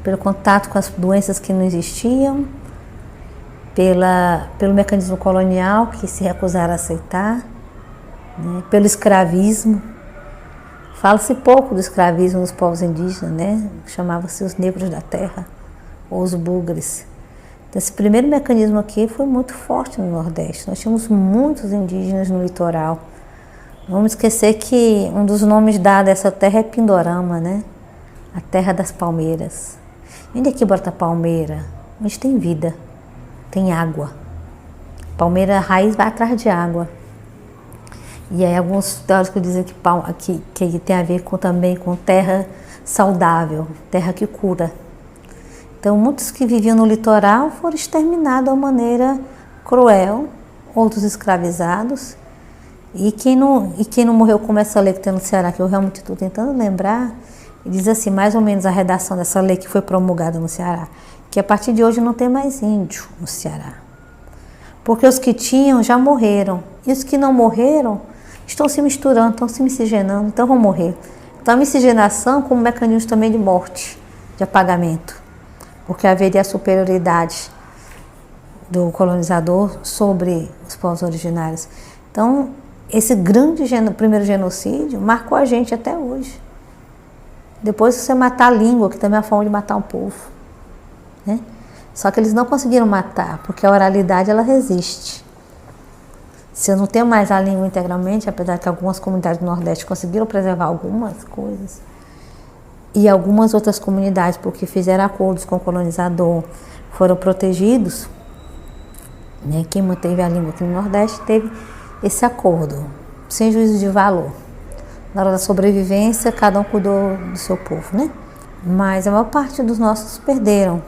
pelo contato com as doenças que não existiam, pelo mecanismo colonial que se recusaram a aceitar, né, pelo escravismo. Fala-se pouco do escravismo dos povos indígenas, né? Chamava-se os negros da terra, ou os bugres. Então, esse primeiro mecanismo aqui foi muito forte no Nordeste. Nós tínhamos muitos indígenas no litoral. Não vamos esquecer que um dos nomes dados a essa terra é Pindorama, né? A terra das palmeiras. Onde é que brota palmeira? Onde tem vida, tem água. Palmeira, a raiz vai atrás de água. E aí alguns teóricos dizem que tem a ver também com terra saudável, terra que cura. Então, muitos que viviam no litoral foram exterminados de uma maneira cruel, outros escravizados. E quem não morreu como essa lei que tem no Ceará, que eu realmente estou tentando lembrar, diz assim, mais ou menos a redação dessa lei que foi promulgada no Ceará, que a partir de hoje não tem mais índio no Ceará. Porque os que tinham já morreram. E os que não morreram estão se misturando, estão se miscigenando, então vão morrer. Então, a miscigenação como mecanismo também de morte, de apagamento. Porque haveria a superioridade do colonizador sobre os povos originários. Então, esse primeiro genocídio marcou a gente até hoje. Depois você matar a língua, que também é uma forma de matar um povo, né? Só que eles não conseguiram matar, porque a oralidade ela resiste. Se eu não tenho mais a língua integralmente, apesar que algumas comunidades do Nordeste conseguiram preservar algumas coisas, e algumas outras comunidades, porque fizeram acordos com o colonizador, foram protegidos, né? Quem manteve a língua aqui no Nordeste teve esse acordo, sem juízo de valor. Na hora da sobrevivência, cada um cuidou do seu povo, né? Mas a maior parte dos nossos perderam.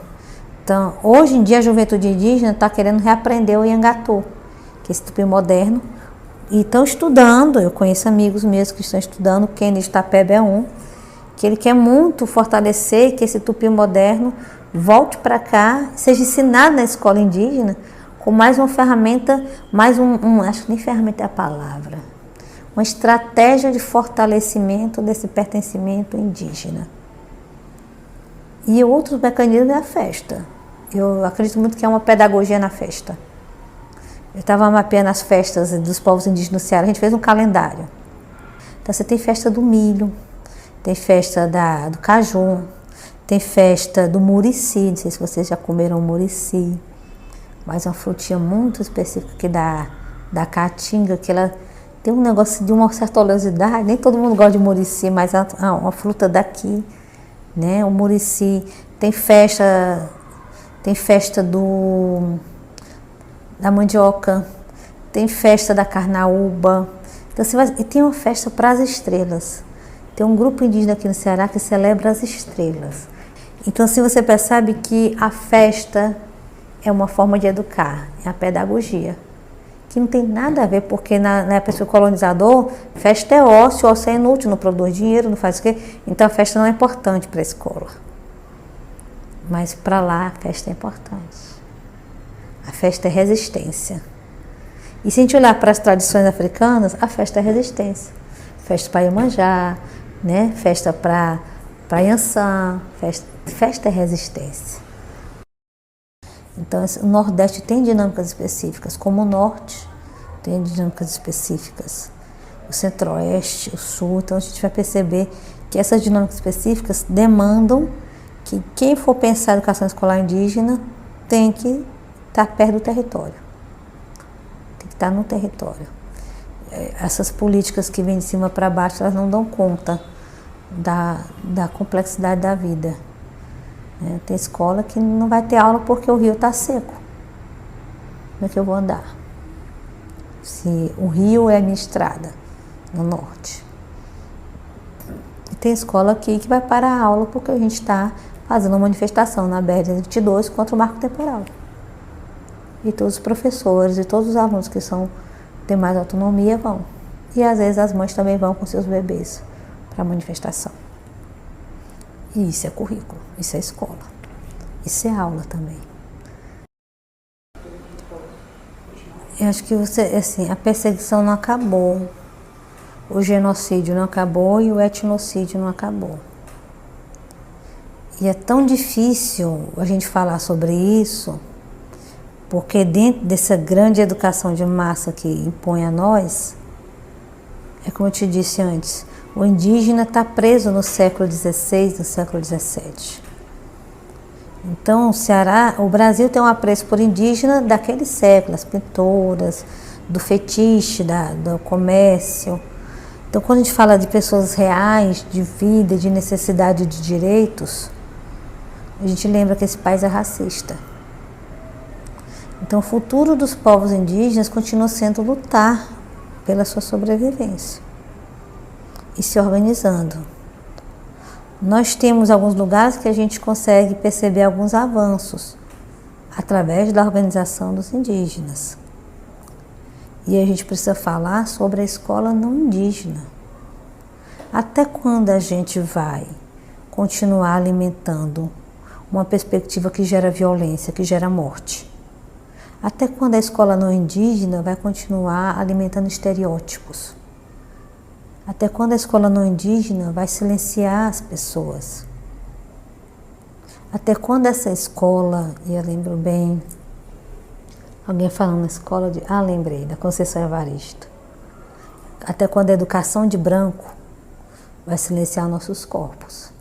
Então, hoje em dia, a juventude indígena está querendo reaprender o Iangatu, que é esse tupi moderno, e estão estudando. Eu conheço amigos meus que estão estudando, quem de Itapeba é um, que ele quer muito fortalecer que esse tupi moderno volte para cá, seja ensinado na escola indígena, com mais uma ferramenta, acho que nem ferramenta é a palavra, uma estratégia de fortalecimento desse pertencimento indígena. E outro mecanismo é a festa. Eu acredito muito que é uma pedagogia na festa. Eu estava mapeando as festas dos povos indígenas do Ceará, a gente fez um calendário. Então você tem festa do milho, tem festa do caju, tem festa do murici, não sei se vocês já comeram murici, mas é uma frutinha muito específica que da caatinga, que ela tem um negócio de uma certa oleosidade, nem todo mundo gosta de murici, mas é uma fruta daqui, né? O murici tem festa da mandioca, tem festa da carnaúba, então, e tem uma festa para as estrelas. Tem um grupo indígena aqui no Ceará que celebra as estrelas. Então, assim, você percebe que a festa é uma forma de educar, é a pedagogia, que não tem nada a ver, porque na época do colonizador, festa é ócio é inútil, não produz dinheiro, não faz o quê. Então, a festa não é importante para a escola. Mas para lá, a festa é importante. A festa é resistência. E se a gente olhar para as tradições africanas, a festa é resistência. Festa para Iemanjá, né? Festa para Yansan, festa é resistência. Então, o Nordeste tem dinâmicas específicas, como o Norte tem dinâmicas específicas, o Centro-Oeste, o Sul. Então, a gente vai perceber que essas dinâmicas específicas demandam que quem for pensar em educação escolar indígena tem que estar perto do território, tem que estar no território. Essas políticas que vêm de cima para baixo, elas não dão conta da complexidade da vida. Tem escola que não vai ter aula porque o rio está seco. Como é que eu vou andar? Se o rio é a minha estrada, no norte. E tem escola aqui que vai parar a aula porque a gente está fazendo uma manifestação na BR-22 contra o marco temporal. E todos os professores e todos os alunos que têm mais autonomia vão. E às vezes as mães também vão com seus bebês para a manifestação. E isso é currículo, isso é escola, isso é aula também. Eu acho que a perseguição não acabou, o genocídio não acabou e o etnocídio não acabou. E é tão difícil a gente falar sobre isso, porque dentro dessa grande educação de massa que impõe a nós, é como eu te disse antes, o indígena está preso no século XVI, no século XVII. Então, o Brasil tem um apreço por indígena daquele século, as pintoras, do fetiche, do comércio. Então, quando a gente fala de pessoas reais, de vida, de necessidade de direitos, a gente lembra que esse país é racista. Então, o futuro dos povos indígenas continua sendo lutar pela sua sobrevivência e se organizando. Nós temos alguns lugares que a gente consegue perceber alguns avanços através da organização dos indígenas. E a gente precisa falar sobre a escola não indígena. Até quando a gente vai continuar alimentando uma perspectiva que gera violência, que gera morte? Até quando a escola não indígena vai continuar alimentando estereótipos? Até quando a escola não indígena vai silenciar as pessoas? Até quando essa escola, e eu lembro bem, alguém falando na escola lembrei, da Conceição Evaristo. Até quando a educação de branco vai silenciar nossos corpos?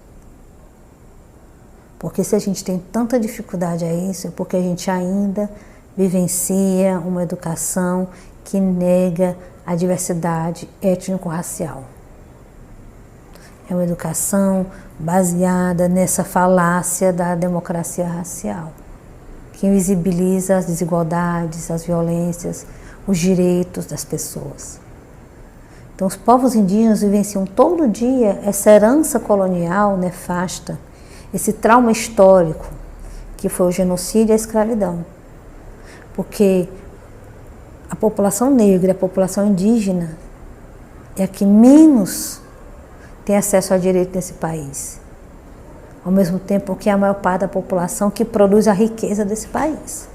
Porque se a gente tem tanta dificuldade a isso, é porque a gente ainda vivencia uma educação que nega a diversidade étnico-racial. É uma educação baseada nessa falácia da democracia racial, que invisibiliza as desigualdades, as violências, os direitos das pessoas. Então, os povos indígenas vivenciam todo dia essa herança colonial nefasta, esse trauma histórico, que foi o genocídio e a escravidão. Porque a população negra, a população indígena, é a que menos tem acesso a direito nesse país. Ao mesmo tempo que é a maior parte da população que produz a riqueza desse país.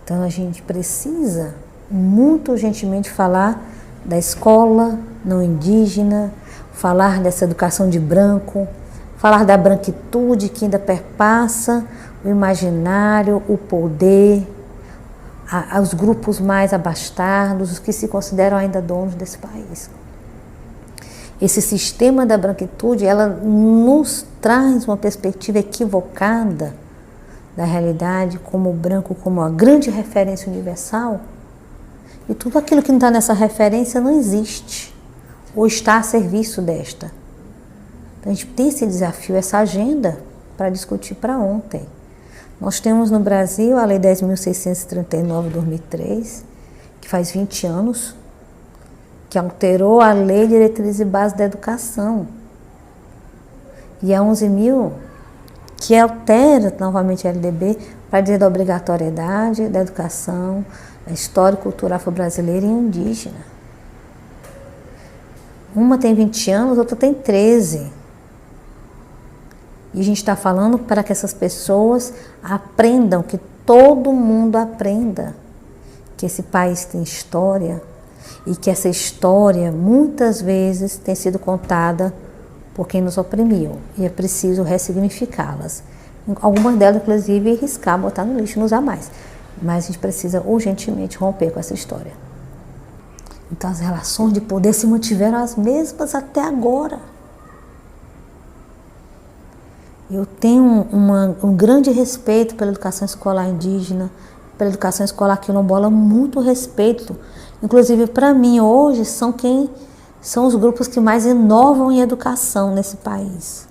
Então a gente precisa muito urgentemente falar da escola não indígena, falar dessa educação de branco, falar da branquitude que ainda perpassa o imaginário, o poder, os grupos mais abastados, os que se consideram ainda donos desse país. Esse sistema da branquitude, ela nos traz uma perspectiva equivocada da realidade como o branco, como uma grande referência universal, e tudo aquilo que não está nessa referência não existe, ou está a serviço desta. Então a gente tem esse desafio, essa agenda para discutir para ontem. Nós temos no Brasil a Lei 10.639 de 2003, que faz 20 anos, que alterou a Lei de Diretrizes e Bases da Educação. E a 11.000, que altera novamente a LDB para dizer da obrigatoriedade da educação, da história e cultura afro-brasileira e indígena. Uma tem 20 anos, outra tem 13. E a gente está falando para que essas pessoas aprendam, que todo mundo aprenda que esse país tem história e que essa história muitas vezes tem sido contada por quem nos oprimiu e é preciso ressignificá-las. Algumas delas, inclusive, riscar, botar no lixo, não usar mais. Mas a gente precisa urgentemente romper com essa história. Então as relações de poder se mantiveram as mesmas até agora. Eu tenho um grande respeito pela educação escolar indígena, pela educação escolar quilombola, muito respeito. Inclusive, para mim, hoje, são os grupos que mais inovam em educação nesse país.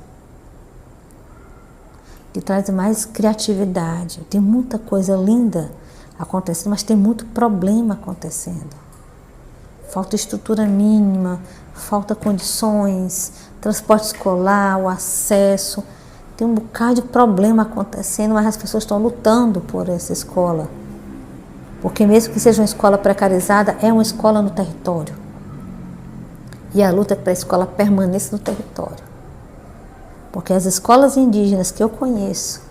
Que trazem mais criatividade. Tem muita coisa linda acontecendo, mas tem muito problema acontecendo. Falta estrutura mínima, falta condições, transporte escolar, o acesso. Tem um bocado de problema acontecendo, mas as pessoas estão lutando por essa escola. Porque mesmo que seja uma escola precarizada, é uma escola no território. E a luta é para a escola permaneça no território. Porque as escolas indígenas que eu conheço,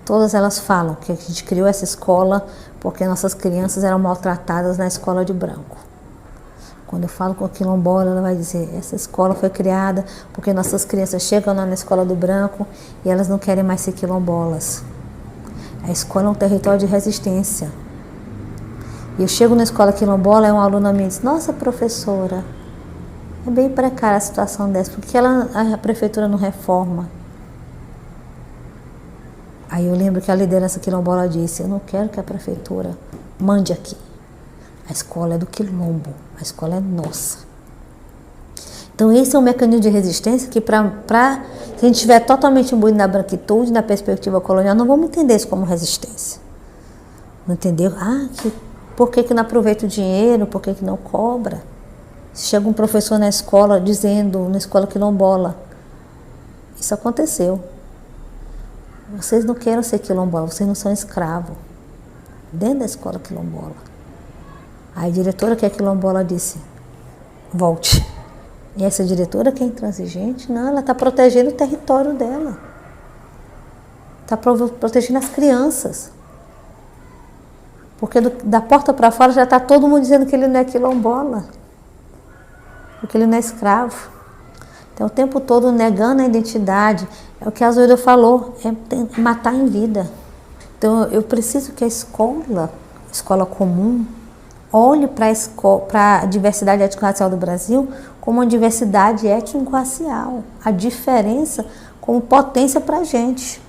todas elas falam que a gente criou essa escola porque nossas crianças eram maltratadas na escola de branco. Quando eu falo com a quilombola, ela vai dizer, essa escola foi criada porque nossas crianças chegam lá na escola do branco e elas não querem mais ser quilombolas. A escola é um território de resistência. E eu chego na escola quilombola e um aluno me diz, nossa professora, é bem precária a situação dessa, porque a prefeitura não reforma. Aí eu lembro que a liderança quilombola disse, eu não quero que a prefeitura mande aqui. A escola é do quilombo, a escola é nossa. Então esse é um mecanismo de resistência que se a gente estiver totalmente imbuído na branquitude, na perspectiva colonial, não vamos entender isso como resistência. Não entendeu? Por que não aproveita o dinheiro, por que não cobra? Se chega um professor na escola dizendo, na escola quilombola, isso aconteceu. Vocês não querem ser quilombola, vocês não são escravos. Dentro da escola quilombola. Aí a diretora que é quilombola disse, volte. E essa diretora que é intransigente, não, ela está protegendo o território dela. Está protegendo as crianças. Porque da porta para fora já está todo mundo dizendo que ele não é quilombola. Porque ele não é escravo. Então o tempo todo negando a identidade. É o que a Azueda falou, é matar em vida. Então eu preciso que a escola comum, olhe para a diversidade étnico-racial do Brasil como uma diversidade étnico-racial. A diferença como potência para a gente.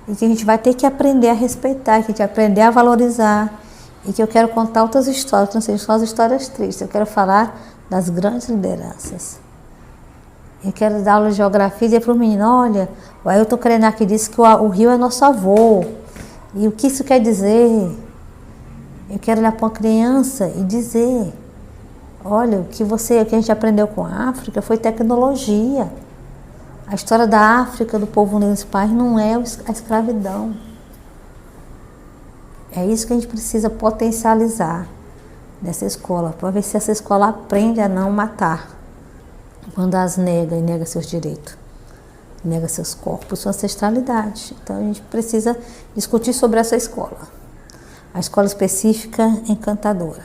E que a gente vai ter que aprender a respeitar, que a gente vai aprender a valorizar. E que eu quero contar outras histórias, que não sejam só as histórias tristes. Eu quero falar das grandes lideranças. Eu quero dar aula de geografia e dizer para o menino, olha, o Ailton Krenak disse que o rio é nosso avô. E o que isso quer dizer? Eu quero olhar para uma criança e dizer, olha, o que a gente aprendeu com a África foi tecnologia. A história da África, do povo nesse país, não é a escravidão. É isso que a gente precisa potencializar nessa escola, para ver se essa escola aprende a não matar, quando as nega e nega seus direitos, nega seus corpos, sua ancestralidade. Então a gente precisa discutir sobre essa escola. A escola específica encantadora.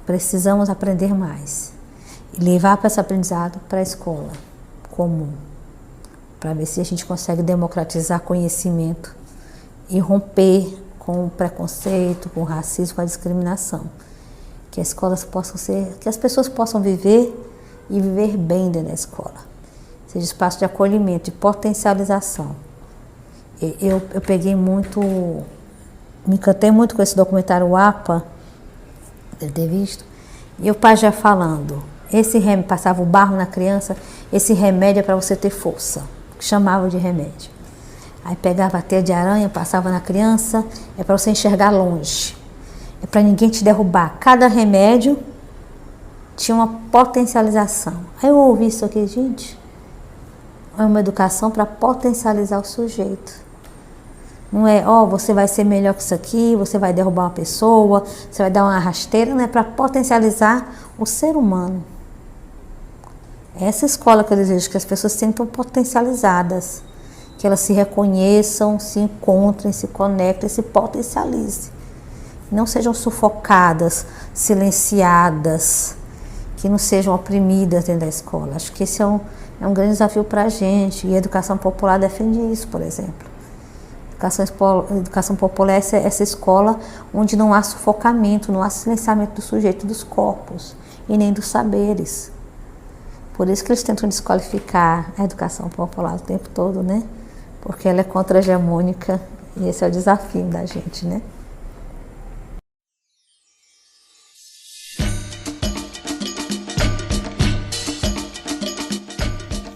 Precisamos aprender mais e levar para esse aprendizado para a escola. comum, para ver se a gente consegue democratizar conhecimento e romper com o preconceito, com o racismo, com a discriminação. Que as escolas possam ser, que as pessoas possam viver e viver bem dentro da escola. Seja espaço de acolhimento, de potencialização. Eu peguei muito, me encantei muito com esse documentário o APA, deve ter visto, e o pajé falando, esse remédio, passava o barro na criança, esse remédio é para você ter força, que chamava de remédio. Aí pegava a teia de aranha, passava na criança, é para você enxergar longe, é para ninguém te derrubar. Cada remédio tinha uma potencialização. Aí eu ouvi isso aqui, gente, é uma educação para potencializar o sujeito. Não é, você vai ser melhor que isso aqui, você vai derrubar uma pessoa, você vai dar uma rasteira, não é para potencializar o ser humano. É essa escola que eu desejo, que as pessoas se sintam potencializadas, que elas se reconheçam, se encontrem, se conectem, se potencializem. Não sejam sufocadas, silenciadas, que não sejam oprimidas dentro da escola. Acho que esse é um grande desafio para a gente, e a educação popular defende isso, por exemplo. Educação popular é essa escola onde não há sufocamento, não há silenciamento do sujeito, dos corpos e nem dos saberes. Por isso que eles tentam desqualificar a educação popular o tempo todo, né? Porque ela é contra-hegemônica e esse é o desafio da gente, né?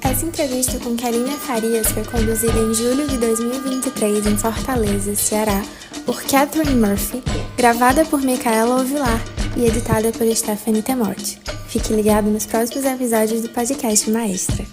Essa entrevista com Kelínia Farias foi conduzida em julho de 2023 em Fortaleza, Ceará, por Catherine Murphy, gravada por Micaela Ovilar e editada por Stephanie Temote. Fique ligado nos próximos episódios do podcast Maestra.